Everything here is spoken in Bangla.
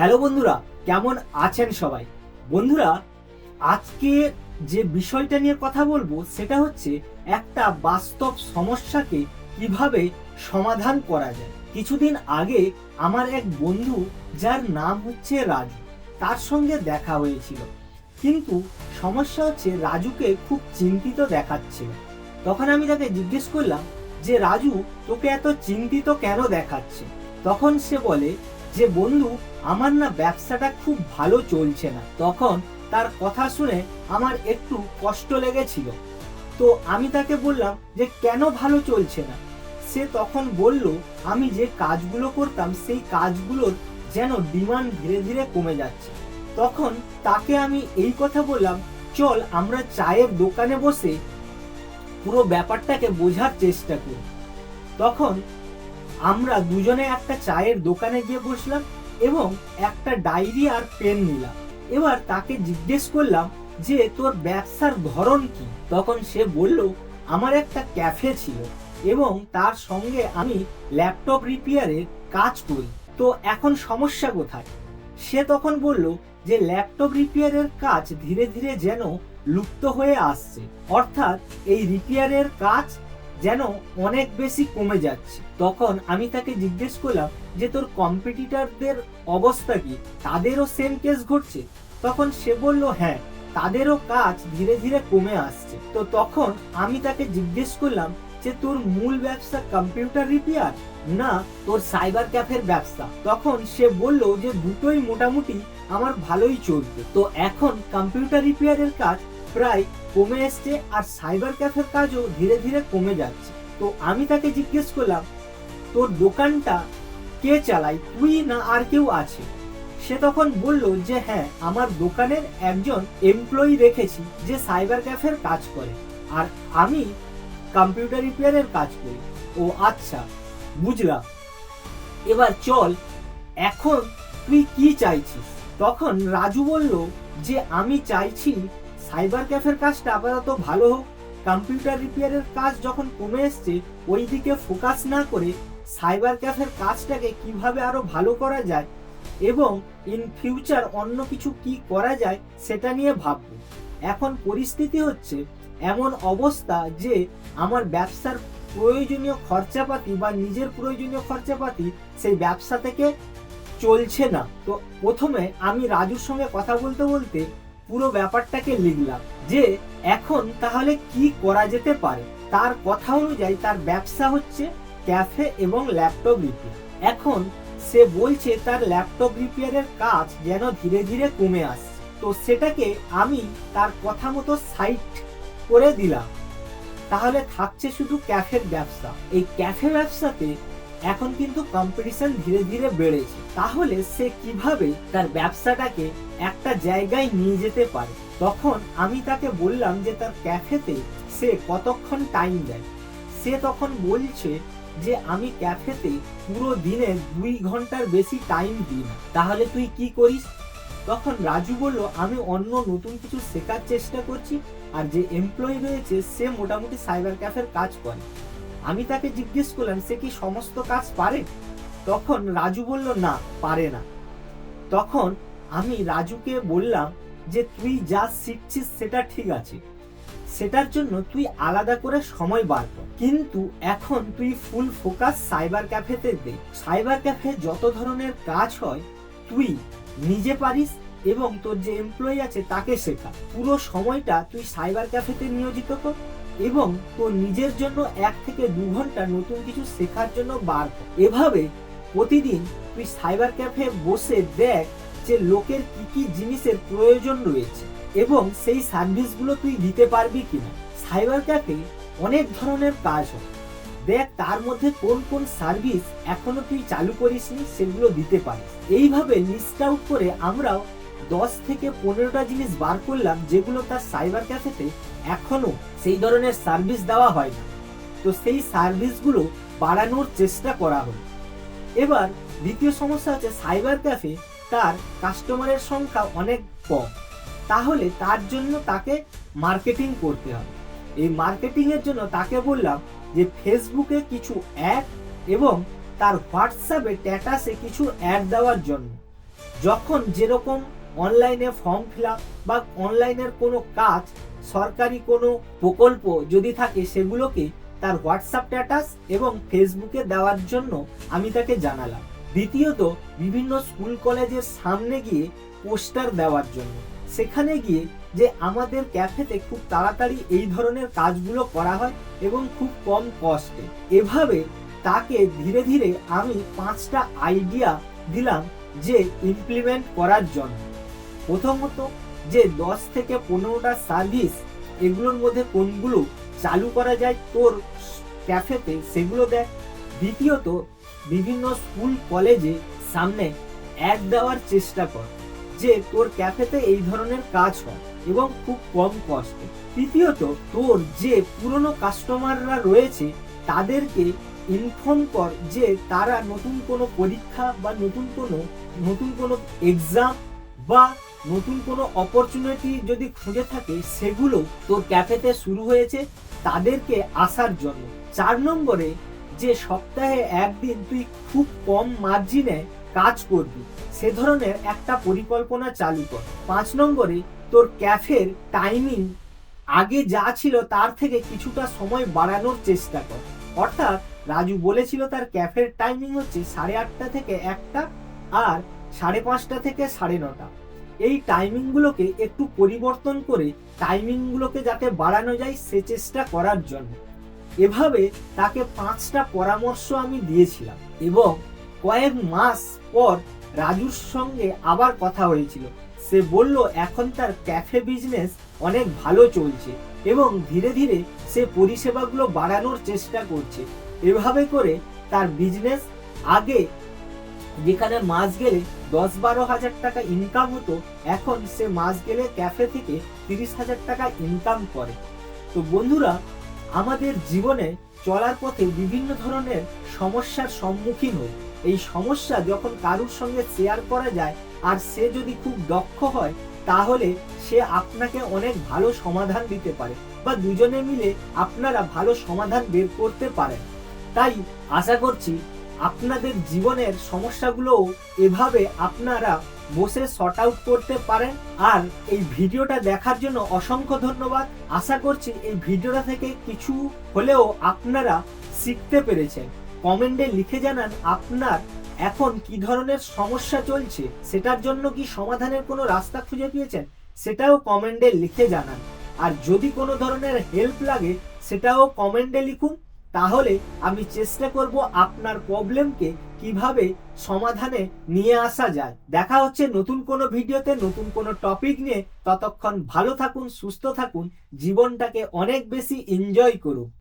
হ্যালো বন্ধুরা, কেমন আছেন সবাই? বন্ধুরা, আজকে যে বিষয়টা নিয়ে কথা বলবো সেটা হচ্ছে একটা বাস্তব সমস্যাকে কিভাবে সমাধান করা যায়। কিছুদিন আগে আমার এক বন্ধু, যার নাম হচ্ছে রাজু, তার সঙ্গে দেখা হয়েছিল। কিন্তু সমস্যা হচ্ছে রাজুকে খুব চিন্তিত দেখাচ্ছিল। তখন আমি তাকে জিজ্ঞেস করলাম যে রাজু, তোকে এত চিন্তিত কেন দেখাচ্ছে? তখন সে বলে যে বন্ধু, আমার না ব্যবসাটা খুব ভালো চলছে না। তখন তার কথা শুনে আমার একটু কষ্ট লেগেছিল। তো আমি তাকে বললাম যে কেন ভালো চলছে না? সে তখন বলল, আমি যে কাজগুলো করতাম সেই কাজগুলোর যেন ডিমান্ড ধীরে ধীরে কমে যাচ্ছে। তখন তাকে আমি এই কথা বললাম, চল আমরা চায়ের দোকানে বসে পুরো ব্যাপারটাকে বোঝার চেষ্টা করি। তখন আমরা দুজনে একটা চায়ের দোকানে গিয়ে বসলাম এবং একটা ডায়েরি আর পেন নিলাম। এবার তাকে জিজ্ঞেস করলাম যে তোর ব্যবসার ধরন কি? তখন সে বলল, আমার একটা ক্যাফে ছিল এবং তার সঙ্গে আমি ল্যাপটপ রিপেয়ারের কাজ করি। তো এখন সমস্যা কোথায়? সে তখন বলল যে ল্যাপটপ রিপেয়ারের কাজ ধীরে ধীরে যেন লুপ্ত হয়ে আসছে, অর্থাৎ এই রিপেয়ারের কাজ যেন অনেক বেশি কমে যাচ্ছে। তখন আমি তাকে জিজ্ঞেস করলাম যে তোর কম্পিটিটরদের অবস্থা কি, তাদেরও সেম কেস ঘটছে? তখন সে বলল, হ্যাঁ, তাদেরও কাজ ধীরে ধীরে কমে আসছে। তো তখন আমি তাকে জিজ্ঞেস করলাম যে তোর মূল ব্যবসা কম্পিউটার রিপেয়ার না তোর সাইবার ক্যাফের ব্যবসা? তখন সে বলল যে দুটোই মোটামুটি আমার ভালোই চলছে। তো এখন কম্পিউটার রিপেয়ারের কাজ প্রায় কমে এসছে আর সাইবার ক্যাফের কাজও ধীরে ধীরে কমে যাচ্ছে। তো আমি তাকে জিজ্ঞেস করলাম, তোর দোকানটা কে চালায়, তুই না আর কেউ আছে? সে তখন বলল যে হ্যাঁ, আমার দোকানের একজন এমপ্লয়ি রেখেছি যে সাইবার ক্যাফের কাজ করে আর আমি কম্পিউটার রিপেয়ারের কাজ করি। ও আচ্ছা, বুঝলাম। এবার চল, এখন তুই কি চাইছিস? তখন রাজু বলল যে আমি চাইছি সাইবার ক্যাফের কাজটা আপাতত ভালো হোক, কম্পিউটার রিপেয়ারের কাজ যখন কমে এসছে ওই দিকে ফোকাস না করে সাইবার ক্যাফের কাজটাকে কিভাবে আরো ভালো করা যায় এবং ইন ফিউচার অন্য কিছু কি করা যায় সেটা নিয়ে ভাববো। এখন পরিস্থিতি হচ্ছে এমন অবস্থা যে আমার ব্যবসার প্রয়োজনীয় খরচাপাতি বা নিজের প্রয়োজনীয় খরচাপাতি সেই ব্যবসা থেকে চলছে না। তো প্রথমে আমি রাজুর সঙ্গে কথা বলতে বলতে পুরো ব্যাপারটাকে লিখলাম যে এখন তাহলে কি করা যেতে পারে। তার কথা অনুযায়ী তার ব্যবসা হচ্ছে ক্যাফে এবং ল্যাপটপ রিপেয়ার। এখন সে বলছে তার ল্যাপটপ রিপেয়ারের কাজ যেন ধীরে ধীরে কমে আসছে। তো সেটাকে আমি তার কথা মতো সাইট করে দিলাম। তাহলে থাকছে শুধু ক্যাফের ব্যবসা। এই ক্যাফে ব্যবসাতে এখন কিন্তু কম্পিটিশন ধীরে ধীরে বেড়েছে। তাহলে সে কিভাবে তার ব্যবসাটাকে একটা জায়গায় নিয়ে যেতে পারে? তখন আমি তাকে বললাম যে তার ক্যাফেতে সে কতক্ষণ টাইম দেয়। সে তখন বলছে যে আমি ক্যাফেতে পুরো দিনে 2 ঘন্টার বেশি টাইম দিই না। তাহলে তুই কি করিস? তখন রাজু বলল, আমি অন্য নতুন কিছু শেখার চেষ্টা করছি আর যে এমপ্লয়ি রয়েছে সে মোটামুটি সাইবার ক্যাফের কাজ করে। আমি তাকে জিজ্ঞেস করলাম সে কি সমস্ত কাজ পারে? তখন রাজু বলল, না, পারে না। তখন আমি রাজুকে বললাম যে তুই যা শিখছিস সেটা ঠিক আছে, সেটার জন্য তুই আলাদা করে সময় বার কর, কিন্তু এখন তুই ফুল ফোকাস সাইবার ক্যাফেতে দে। সাইবার ক্যাফে যত ধরনের কাজ হয় তুই নিজে পারিস এবং তোর যে এমপ্লয়ি আছে তাকে শেখা। পুরো সময়টা তুই সাইবার ক্যাফেতে নিয়োজিত কর এবং তোর নিজের জন্য 1 থেকে 2 ঘন্টা নতুন কিছু শেখার জন্য বার কর। এভাবে প্রতিদিন তুই সাইবার ক্যাফে বসে দেখ যে লোকের কি কি জিনিসের প্রয়োজন রয়েছে এবং সেই সার্ভিসগুলো তুই দিতে পারবি কিনা। সাইবার ক্যাফে অনেক ধরনের কাজ হয়, দেখ তার মধ্যে কোন কোন সার্ভিস এখনো তুই চালু করিসনি সেগুলো দিতে পারিস। এইভাবে লিস্ট আউট করে আমরাও 10 থেকে 15টা জিনিস বার করলাম যেগুলো তার সাইবার ক্যাফেতে এখনো সেই ধরনের সার্ভিস দেওয়া হয় না। তো সেই সার্ভিসগুলো বাড়ানোর চেষ্টা করা হলো। এবার দ্বিতীয় সমস্যা হচ্ছে সাইবার ক্যাফে তার কাস্টমারের সংখ্যা অনেক কম, তাহলে তার জন্য তাকে মার্কেটিং করতে হবে। এই মার্কেটিং এর জন্য তাকে বললাম যে ফেসবুকে কিছু অ্যাড এবং তার হোয়াটসঅ্যাপে স্ট্যাটাসে কিছু অ্যাড দেওয়ার জন্য। যখন যেরকম অনলাইনে ফর্ম ফিল আপ বা অনলাইনের কোনো কাজ, সরকারি কোনো প্রকল্প যদি থাকে, সেগুলোকে তার হোয়াটসঅ্যাপ স্ট্যাটাস এবং ফেসবুকে দেওয়ার জন্য আমি তাকে জানালাম। দ্বিতীয়ত, বিভিন্ন স্কুল কলেজের সামনে গিয়ে পোস্টার দেওয়ার জন্য, সেখানে গিয়ে যে আমাদের ক্যাফেতে খুব তাড়াতাড়ি এই ধরনের কাজগুলো করা হয় এবং খুব কম কস্টে। এভাবে তাকে ধীরে ধীরে আমি 5টা আইডিয়া দিলাম যে ইমপ্লিমেন্ট করার জন্য। প্রথমত, যে 10 থেকে 15টা সার্ভিস, এগুলোর মধ্যে কোনগুলো চালু করা যায় তোর ক্যাফেতে সেগুলো দেখ। দ্বিতীয়ত, বিভিন্ন স্কুল কলেজে সামনে অ্যাড দেওয়ার চেষ্টা কর যে তোর ক্যাফেতে এই ধরনের কাজ হয় এবং খুব কম কস্টে। তৃতীয়ত, তোর যে পুরনো কাস্টমাররা রয়েছে তাদেরকে ইনফর্ম কর যে তারা নতুন কোনো পরীক্ষা বা নতুন কোনো এক্সাম বা নতুন কোনো অপরচুনিটি যদি খুঁজে থাকে, সেগুলো তোর ক্যাফেতে শুরু হয়েছে, তাদেরকে আসার জন্য। 4 নম্বরে, যে সপ্তাহে একদিন তুই খুব কম মার্জিনে কাজ করবি, সে ধরনের একটা পরিকল্পনা চালু কর। 5 নম্বরে, তোর ক্যাফের টাইমিং আগে যা ছিল তার থেকে কিছুটা সময় বাড়ানোর চেষ্টা কর। অর্থাৎ রাজু বলেছিল তার ক্যাফের টাইমিং হচ্ছে 8:30 থেকে 1টা আর 5:30 থেকে 9:30। এই টাইমিংগুলোকে একটু পরিবর্তন করে টাইমিংগুলোকে যাতে বাড়ানো যায় সে চেষ্টা করার জন্য। এভাবে তাকে 5টা পরামর্শ আমি দিয়েছিলাম এবং কয়েক মাস পর রাজুর সঙ্গে আবার কথা হয়েছিল। সে বলল এখন তার ক্যাফে বিজনেস অনেক ভালো চলছে এবং ধীরে ধীরে সে পরিষেবাগুলো বাড়ানোর চেষ্টা করছে। এভাবে করে তার বিজনেস আগে যেখানে মাস গেলে 10-12 হাজার টাকা ইনকাম হতো, এখন সে মাস গেলে ক্যাফে থেকে 30,000 টাকা ইনকাম করে। তো বন্ধুরা, আমাদের জীবনে চলার পথে বিভিন্ন ধরনের সমস্যার সম্মুখীন হই। এই সমস্যা যখন কারুর সঙ্গে শেয়ার করা যায় আর সে যদি খুব দক্ষ হয়, তাহলে সে আপনাকে অনেক ভালো সমাধান দিতে পারে বা দুজনে মিলে আপনারা ভালো সমাধান বের করতে পারেন। তাই আশা করছি আপনাদের জীবনের সমস্যাগুলো এভাবে আপনারা বসে সর্ট আউট করতে পারেন। আর এই ভিডিওটা দেখার জন্য অসংখ্য ধন্যবাদ। আশা করছি এই ভিডিওটা থেকে কিছু হলেও আপনারা শিখতে পেরেছেন। কমেন্টে লিখে জানান আপনার এখন কি ধরনের সমস্যা চলছে, সেটার জন্য কি সমাধানের কোনো রাস্তা খুঁজে পেয়েছেন, সেটাও কমেন্টে লিখে জানান। আর যদি কোনো ধরনের হেল্প লাগে সেটাও কমেন্টে লিখুন, তাহলে আমি চেষ্টা করব আপনার প্রবলেমকে কিভাবে সমাধানে নিয়ে আসা যায়। দেখা হচ্ছে নতুন কোনো ভিডিওতে নতুন কোনো টপিক নিয়ে। ততক্ষণ ভালো থাকুন, সুস্থ থাকুন, জীবনটাকে অনেক বেশি এনজয় করুন।